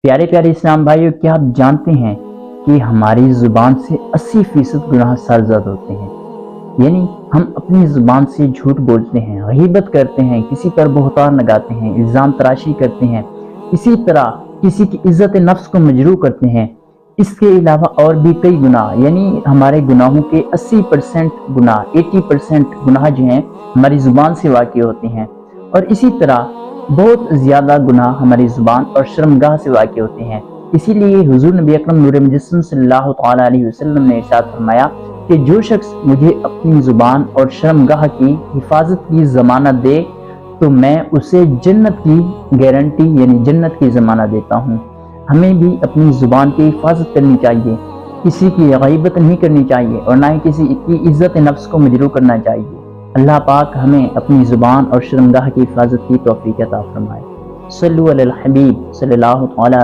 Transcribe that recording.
پیارے پیارے اسلام بھائیوں، کیا آپ جانتے ہیں کہ ہماری زبان سے 80% گناہ سرزد ہوتے ہیں؟ یعنی ہم اپنی زبان سے جھوٹ بولتے ہیں، غیبت کرتے ہیں، کسی پر بہتان لگاتے ہیں، الزام تراشی کرتے ہیں، اسی طرح کسی کی عزت نفس کو مجروح کرتے ہیں۔ اس کے علاوہ اور بھی کئی گناہ، یعنی ہمارے گناہوں کے 80% گناہ 80% گناہ جو ہیں ہماری زبان سے واقع ہوتے ہیں، اور اسی طرح بہت زیادہ گناہ ہماری زبان اور شرمگاہ سے واقع ہوتے ہیں۔ اسی لیے حضور نبی اکرم نور مجسم صلی اللہ تعالیٰ علیہ وسلم نے ارشاد فرمایا کہ جو شخص مجھے اپنی زبان اور شرمگاہ کی حفاظت کی ضمانت دے تو میں اسے جنت کی گارنٹی یعنی جنت کی ضمانت دیتا ہوں۔ ہمیں بھی اپنی زبان کی حفاظت کرنی چاہیے، کسی کی غیبت نہیں کرنی چاہیے، اور نہ ہی کسی کی عزت نفس کو مجروح کرنا چاہیے۔ اللہ پاک ہمیں اپنی زبان اور شرمگاہ کی حفاظت کی توفیق عطا فرمائے۔ صلو علی الحبیب صلی اللہ تعالیٰ